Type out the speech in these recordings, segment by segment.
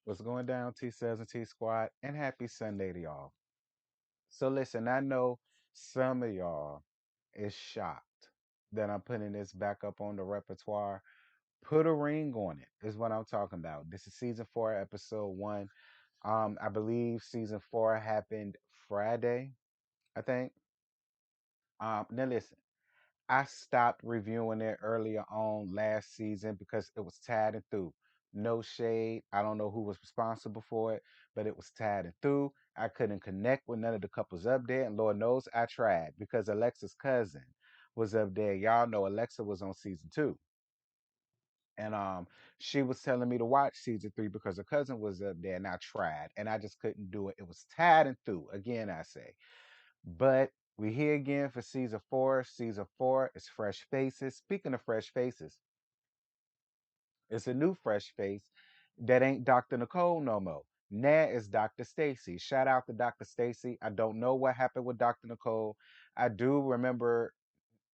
What's going down, T Cells and T Squad? And happy Sunday to y'all. So, listen, I know some of y'all is shocked that I'm putting this back up on the repertoire. Put a ring on it, is what I'm talking about. This is season 4, episode 1. I believe season 4 happened Friday, I think. Now, listen. I stopped reviewing it earlier on last season because it was tied and through. No shade. I don't know who was responsible for it, but it was tied and through. I couldn't connect with none of the couples up there, and Lord knows I tried because Alexa's cousin was up there. Y'all know Alexa was on season 2. And she was telling me to watch season 3 because her cousin was up there and I tried and I just couldn't do it. It was tied and through. Again, I say. But we here again for season 4. Season 4 is fresh faces. Speaking of fresh faces, it's a new fresh face that ain't Dr. Nicole no more. Now is Dr. Stacy. Shout out to Dr. Stacy. I don't know what happened with Dr. Nicole. I do remember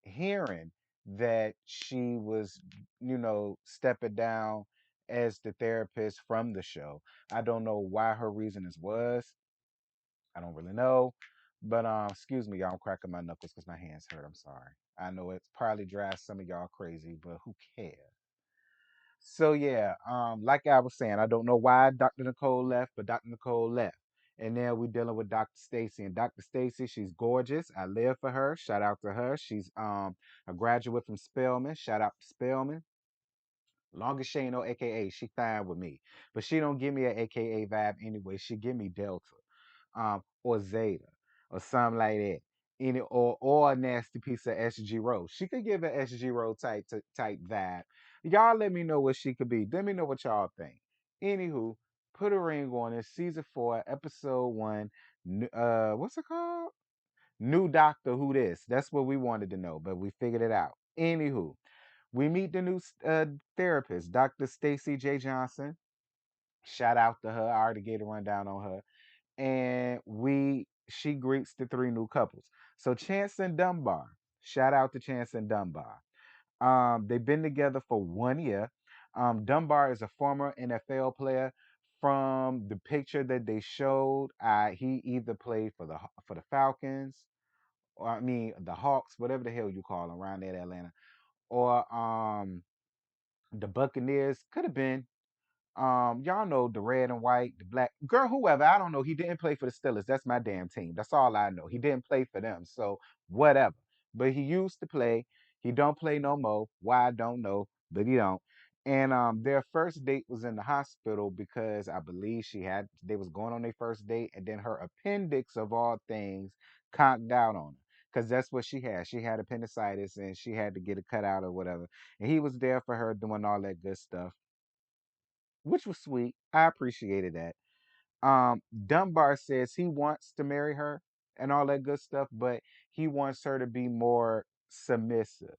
hearing that she was, stepping down as the therapist from the show. I don't know why her reasonings was. I don't really know. But excuse me, y'all, I'm cracking my knuckles because my hands hurt. I'm sorry. I know it probably drives some of y'all crazy, but who cares? So yeah, like I was saying, I don't know why Dr. Nicole left, but Dr. Nicole left. And then we're dealing with Dr. Stacy. And Dr. Stacy, she's gorgeous. I live for her. Shout out to her. She's a graduate from Spelman. Shout out to Spelman. Long as she ain't no AKA, she fine with me. But she don't give me an AKA vibe anyway. She give me Delta, or Zeta, or something like that. Or a nasty piece of SG Row. She could give an SG Row type vibe. Y'all let me know what she could be. Let me know what y'all think. Anywho, put a ring on it. Season 4, episode 1. What's it called? New Doctor Who This. That's what we wanted to know, but we figured it out. Anywho, we meet the new therapist, Dr. Stacy J. Johnson. Shout out to her. I already gave a rundown on her. And she greets the 3 new couples. So Chance and Dunbar. Shout out to Chance and Dunbar. They've been together for 1 year. Dunbar is a former NFL player. From the picture that they showed, he either played for the Falcons, or I mean the Hawks, whatever the hell you call them around there in Atlanta, or the Buccaneers. Could have been. Y'all know the red and white, the black girl, whoever. I don't know. He didn't play for the Steelers. That's my damn team. That's all I know. He didn't play for them. So whatever. But he used to play. He don't play no more. Why I don't know, but he don't. And their first date was in the hospital because I believe they was going on their first date, and then her appendix of all things conked out on her. Because that's what she had. She had appendicitis and she had to get it cut out or whatever. And he was there for her doing all that good stuff, which was sweet. I appreciated that. Dunbar says he wants to marry her and all that good stuff, but he wants her to be more submissive.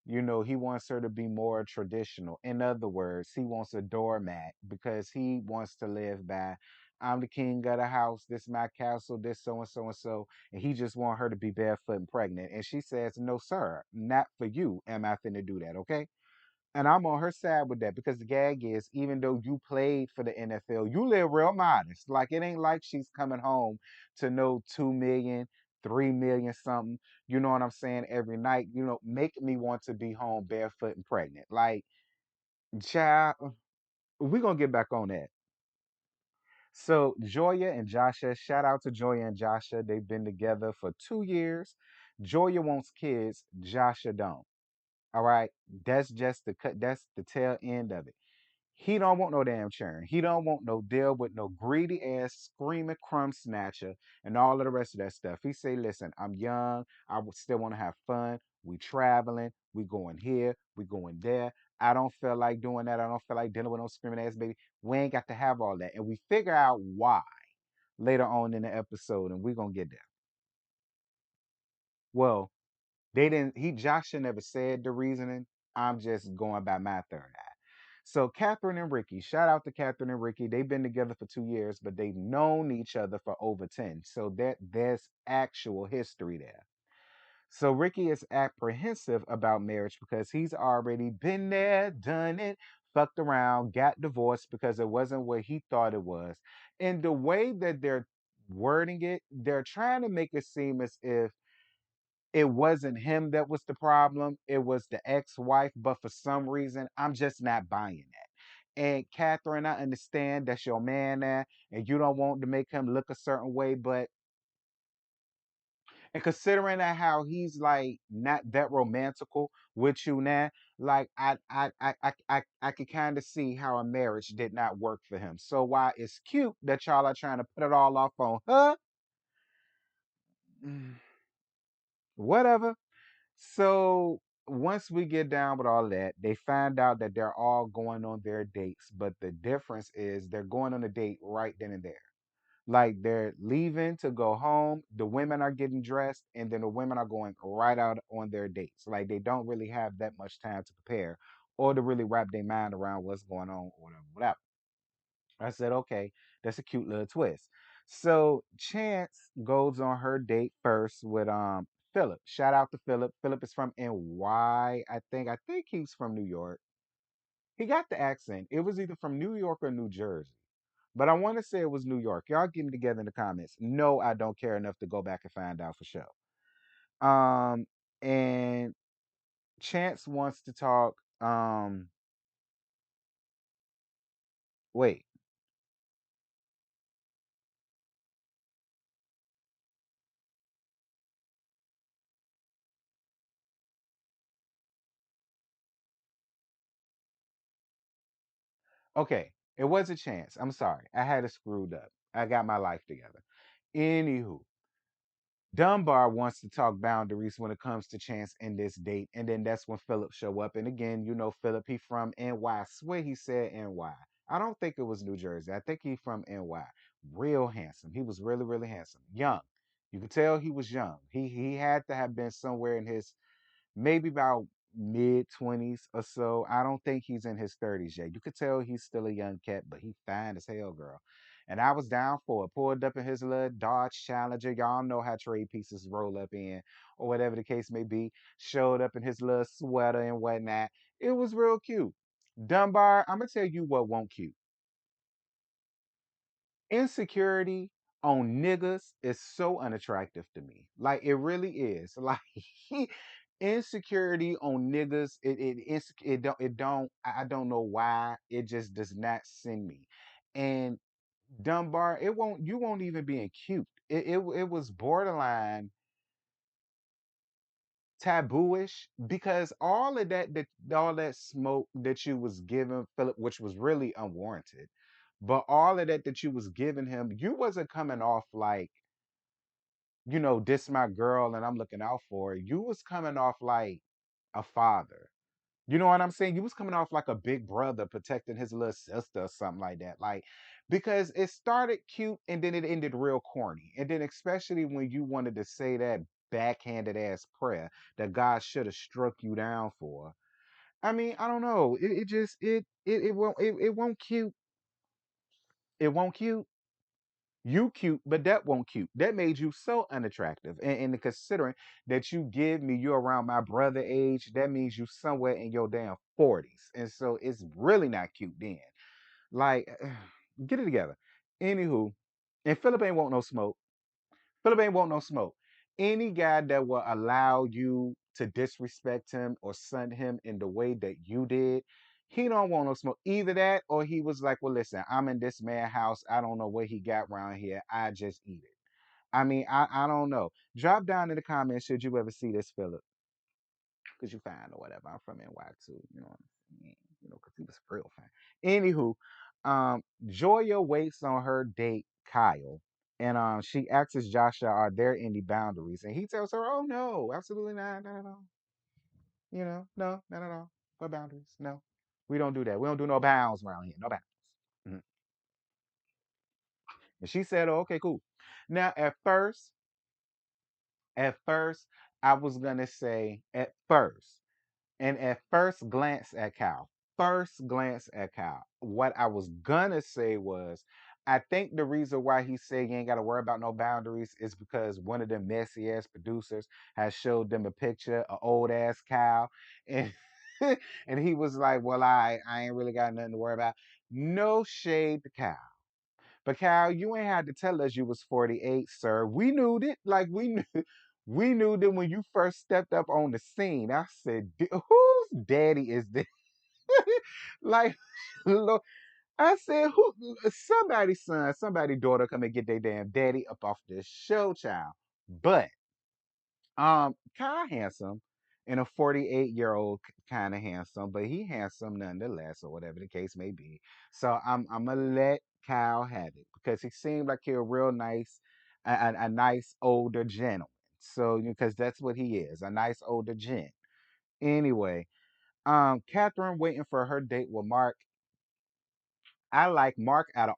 He wants her to be more traditional. In other words, he wants a doormat because he wants to live by, I'm the king of the house, this my castle, this so and so and so, and he just want her to be barefoot and pregnant. And she says, no, sir, not for you am I finna do that, okay? And I'm on her side with that because the gag is, even though you played for the NFL, you live real modest. Like, it ain't like she's coming home to no 2 million, 3 million something. You know what I'm saying? Every night, make me want to be home barefoot and pregnant. Like, child, we're going to get back on that. So, Joya and Joshua, shout out to Joya and Joshua. They've been together for 2 years. Joya wants kids, Joshua don't. All right. That's just the cut. That's the tail end of it. He don't want no damn churn. He don't want no deal with no greedy ass screaming crumb snatcher and all of the rest of that stuff. He say, listen, I'm young. I would still want to have fun. We traveling. We going here. We going there. I don't feel like doing that. I don't feel like dealing with no screaming ass baby. We ain't got to have all that. And we figure out why later on in the episode, and we're gonna get there. Well, they didn't. Joshua never said the reasoning. I'm just going by my third eye. So Catherine and Ricky, shout out to Catherine and Ricky. They've been together for 2 years, but they've known each other for over 10. So there's actual history there. So Ricky is apprehensive about marriage because he's already been there, done it, fucked around, got divorced because it wasn't what he thought it was. And the way that they're wording it, they're trying to make it seem as if it wasn't him that was the problem, it was the ex-wife, but for some reason, I'm just not buying that. And Catherine, I understand that's your man now, and you don't want to make him look a certain way, but and considering that how he's like not that romantical with you now, like I could kind of see how a marriage did not work for him. So while it's cute that y'all are trying to put it all off on her, mm, whatever. So once we get down with all that, they find out that they're all going on their dates, but the difference is they're going on a date right then and there. Like they're leaving to go home, the women are getting dressed, and then the women are going right out on their dates. Like they don't really have that much time to prepare or to really wrap their mind around what's going on or whatever. I said, okay, that's a cute little twist. So Chance goes on her date first with Philip. Shout out to Philip. Philip is from NY, I think. I think he's from New York. He got the accent. It was either from New York or New Jersey. But I want to say it was New York. Y'all getting together in the comments. No, I don't care enough to go back and find out for sure. And Chance wants to talk. Wait. Okay, it was a chance. I'm sorry. I had it screwed up. I got my life together. Anywho, Dunbar wants to talk boundaries when it comes to Chance and this date, and then that's when Philip show up. And again, you know Philip, he from NY. I swear he said NY. I don't think it was New Jersey. I think he from NY. Real handsome. He was really, really handsome. Young. You could tell he was young. He had to have been somewhere in his maybe about mid 20s or so. I don't think he's in his 30s yet. You could tell he's still a young cat, but he fine as hell, girl. And I was down for it. Pulled up in his little Dodge Challenger. Y'all know how trade pieces roll up in, or whatever the case may be. Showed up in his little sweater and whatnot. It was real cute. Dunbar, I'm gonna tell you what won't cute. Insecurity on niggas is so unattractive to me. Like it really is. Like insecurity on niggas, I don't know why. It just does not send me. And Dunbar, you won't even be in cute. It was borderline tabooish because all that smoke that you was giving Philip, which was really unwarranted, but all of that you was giving him, you wasn't coming off like, this my girl and I'm looking out for her. You was coming off like a father. You know what I'm saying? You was coming off like a big brother protecting his little sister or something like that. Like, because it started cute and then it ended real corny. And then especially when you wanted to say that backhanded ass prayer that God should have struck you down for. I mean, I don't know. It just it won't cute. It won't cute. You cute, but that won't cute. That made you so unattractive. And considering that you give me you're around my brother age, that means you somewhere in your damn 40s. And so it's really not cute then. Like, get it together. Anywho, and Philip ain't want no smoke. Philip ain't want no smoke. Any guy that will allow you to disrespect him or sun him in the way that you did, he don't want no smoke. Either that or he was like, well, listen, I'm in this man house. I don't know what he got around here. I just eat it. I mean, I don't know. Drop down in the comments should you ever see this, Philip. Because you fine or whatever. I'm from NY too. You know what I'm saying? Because he was real fine. Anywho, Joya waits on her date, Kyle. And she asks Joshua, are there any boundaries? And he tells her, oh, no, absolutely not at all. No, not at all. What boundaries? No, we don't do that. We don't do no bounds around here. No bounds. Mhm. And she said, oh, okay, cool. Now, at first, I was going to say at first glance at Kyle, what I was gonna say was, I think the reason why he said you ain't gotta worry about no boundaries is because one of them messy ass producers has showed them a picture of old ass Kyle, and And he was like, well, I ain't really got nothing to worry about. No shade to Cal. But Cal, you ain't had to tell us you was 48, sir. We knew it. Like we knew we knew that when you first stepped up on the scene. I said, whose daddy is this? Like, Lord, I said, who somebody's son, somebody's daughter come and get their damn daddy up off this show, child. But Kyle handsome and a 48-year-old kind of handsome, but he handsome nonetheless, or whatever the case may be. So I'm gonna let Kyle have it because he seemed like he a real nice, a nice older gentleman. So because that's what he is, a nice older gent. Anyway, Catherine waiting for her date with Mark. I like Mark out of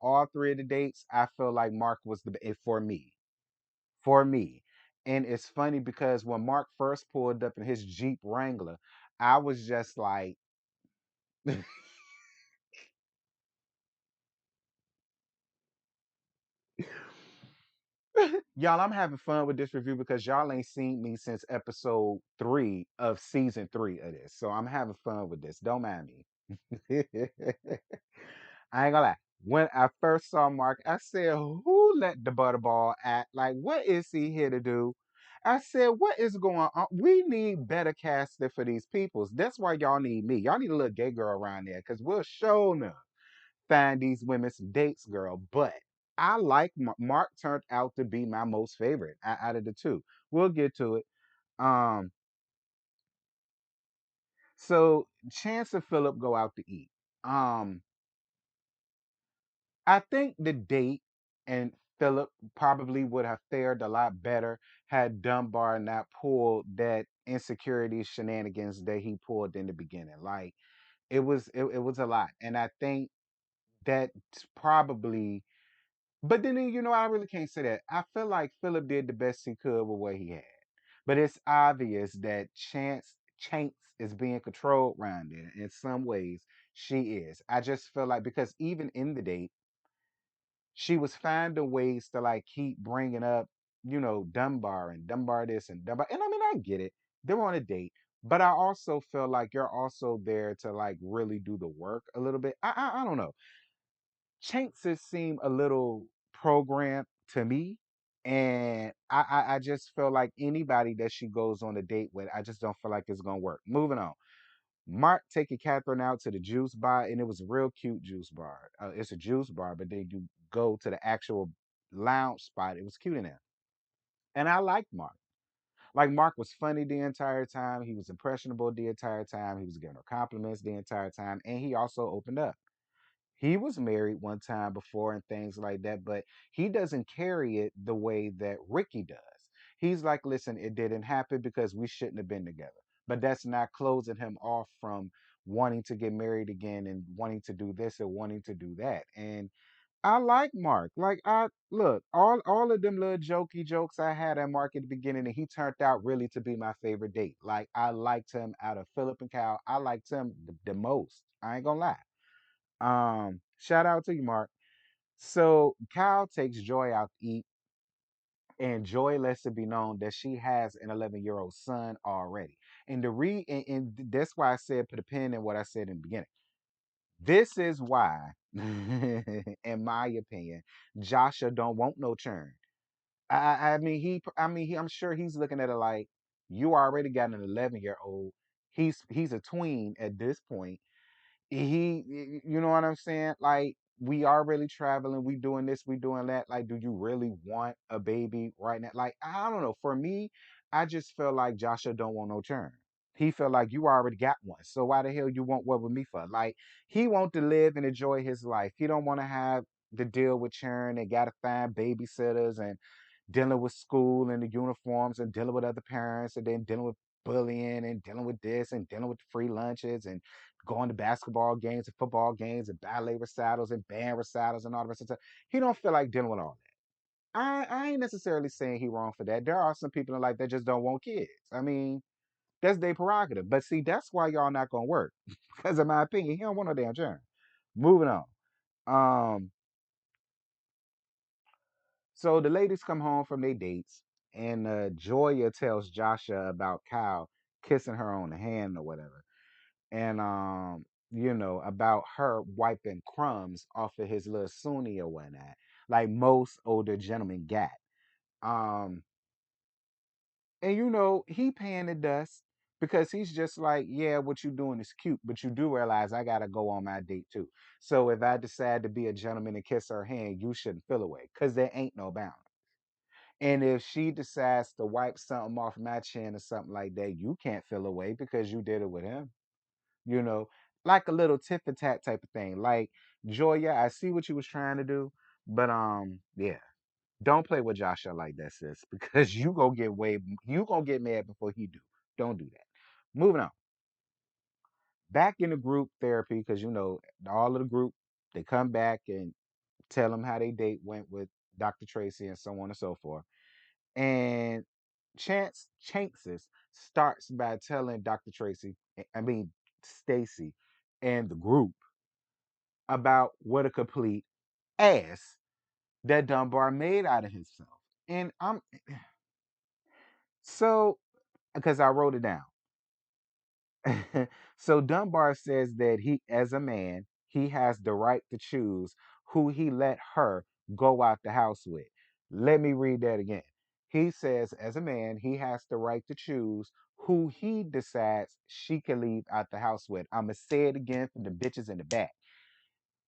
all three of the dates. I feel like Mark was for me. And it's funny because when Mark first pulled up in his Jeep Wrangler, I was just like, y'all, I'm having fun with this review because y'all ain't seen me since episode 3 of season 3 of this. So I'm having fun with this. Don't mind me. I ain't gonna lie. When I first saw Mark, I said, who let the butterball act? Like, what is he here to do? I said, what is going on? We need better casting for these peoples. That's why y'all need me. Y'all need a little gay girl around there because we'll show them find these women some dates, girl. But I like Mark turned out to be my most favorite out of the two. We'll get to it. Um, so Chance and Philip go out to eat. Um, I think the date and Philip probably would have fared a lot better had Dunbar not pulled that insecurity shenanigans that he pulled in the beginning. Like it was a lot. And I think that's probably but then I really can't say that. I feel like Philip did the best he could with what he had. But it's obvious that Chance is being controlled around there. In some ways, she is. I just feel like because even in the date she was finding ways to like keep bringing up, Dunbar and Dunbar this and Dunbar. And I mean, I get it. They're on a date, but I also feel like you're also there to like really do the work a little bit. I don't know. Chances seem a little programmed to me. And I just feel like anybody that she goes on a date with, I just don't feel like it's gonna work. Moving on. Mark taking Catherine out to the juice bar, and it was a real cute juice bar. It's a juice bar, but then you go to the actual lounge spot. It was cute in there, and I liked Mark. Like Mark was funny the entire time. He was impressionable the entire time. He was giving her compliments the entire time, and he also opened up. He was married one time before and things like that, but he doesn't carry it the way that Ricky does. He's like, listen, it didn't happen because we shouldn't have been together. But that's not closing him off from wanting to get married again and wanting to do this and wanting to do that. And I like Mark. Like I look, all of them little jokey jokes I had at Mark at the beginning, and he turned out really to be my favorite date. Like I liked him out of Philip and Cal. I liked him the most. I ain't gonna lie. Shout out to you, Mark. So Kyle takes Joy out to eat, and Joy lets it be known that she has an 11-year-old son already. And and that's why I said put a pin in what I said in the beginning. This is why, in my opinion, Joshua don't want no churn. I'm sure he's looking at it like you already got an 11-year-old. He's a tween at this point. You know what I'm saying? Like, we are really traveling, we doing this, we doing that. Like, do you really want a baby right now? Like, I don't know. For me, I just feel like Joshua don't want no churn. He felt like you already got one. So why the hell you want one with me for? Like, he want to live and enjoy his life. He don't want to have to deal with churn and gotta find babysitters and dealing with school and the uniforms and dealing with other parents and then dealing with bullying and dealing with this and dealing with free lunches and going to basketball games and football games and ballet recitals and band recitals and all the rest of stuff. He don't feel like dealing with all that. I ain't necessarily saying he wrong for that. There are some people in life that just don't want kids. I mean, that's their prerogative. But see, that's why y'all not gonna work. Because in my opinion, he don't want no damn churn. Moving on. Um, so the ladies come home from their dates, and Joya tells Joshua about Kyle kissing her on the hand or whatever. and about her wiping crumbs off of his little Sunni or whatnot, like most older gentlemen got. Um, and he paying the dust because he's just like, yeah, what you doing is cute, but you do realize I gotta go on my date too. So if I decide to be a gentleman and kiss her hand, you shouldn't feel away because there ain't no bounds. And if she decides to wipe something off my chin or something like that, you can't feel away because you did it with him. You know, like a little tit for tat type of thing. Like, Joya, I see what you was trying to do, but yeah, don't play with Joshua like that, sis, because you gonna get mad before he do. Don't do that. Moving on. Back in the group therapy, because all of the group, they come back and tell them how they date went with Dr. Tracy and so on and so forth. And Chances starts by telling Dr. Tracy, I mean Stacy, and the group about what a complete ass that Dunbar made out of himself. And I'm so because I wrote it down. So Dunbar says that he, as a man, he has the right to choose who he let her go out the house with. Let me read that again. He says, as a man, he has the right to choose who he decides she can leave out the house with. I'm going to say it again for the bitches in the back.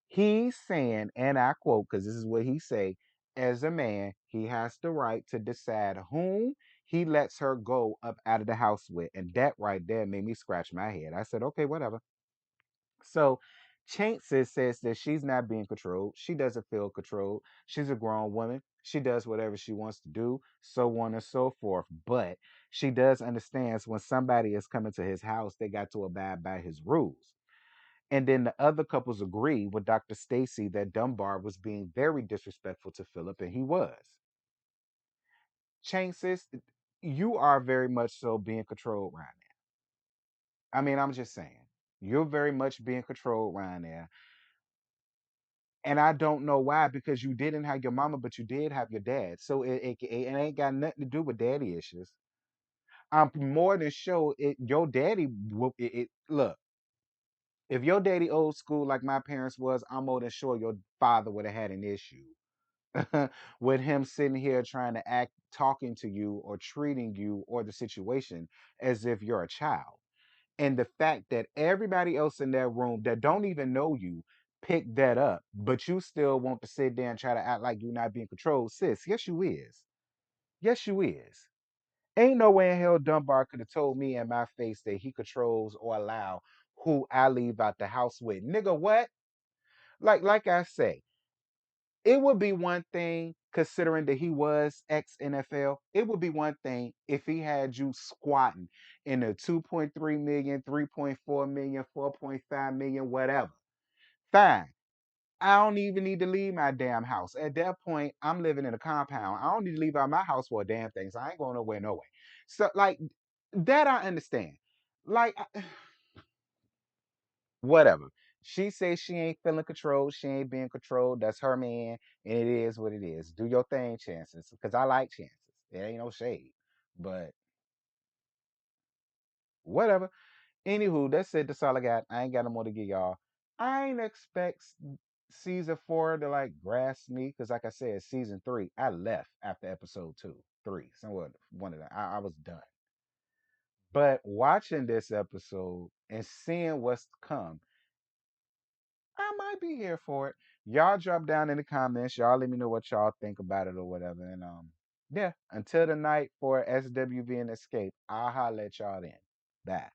He's saying, and I quote, because this is what he say, as a man, he has the right to decide whom he lets her go up out of the house with. And that right there made me scratch my head. I said, okay, whatever. So Chances says that she's not being controlled. She doesn't feel controlled. She's a grown woman. She does whatever she wants to do, so on and so forth. But she does understands when somebody is coming to his house, they got to abide by his rules. And then the other couples agree with Dr. Stacy that Dunbar was being very disrespectful to Philip, and he was. Chances, you are very much so being controlled right now. I mean, I'm just saying, you're very much being controlled right now. And I don't know why, because you didn't have your mama, but you did have your dad. So it ain't got nothing to do with daddy issues. I'm more than sure your daddy. Look, if your daddy old school like my parents was, I'm more than sure your father would have had an issue with him sitting here trying to act, talking to you, or treating you or the situation as if you're a child. And the fact that everybody else in that room that don't even know you picked that up, but you still want to sit there and try to act like you're not being controlled, sis. Yes, you is. Yes, you is. Ain't no way in hell Dunbar could have told me in my face that he controls or allow who I leave out the house with. Nigga, what? Like I say, it would be one thing considering that he was ex NFL. It would be one thing if he had you squatting in a 2.3 million, 3.4 million, 4.5 million, whatever. Fine. I don't even need to leave my damn house. At that point, I'm living in a compound. I don't need to leave out my house for a damn thing. So I ain't going nowhere, no way. So, like, that I understand. Like, whatever. She says she ain't feeling controlled. She ain't being controlled. That's her man, and it is what it is. Do your thing, Chances, because I like Chances. It ain't no shade, but whatever. Anywho, that's it. That's all I got. I ain't got no more to give y'all. I ain't expect season 4 to like grasp me because, like I said, season 3, I left after episode 2, 3, somewhere one of them. I was done. But watching this episode and seeing what's to come, I might be here for it. Y'all drop down in the comments. Y'all let me know what y'all think about it or whatever. And yeah, until the night for SWV and Escape, I'll holler at y'all then. Bye.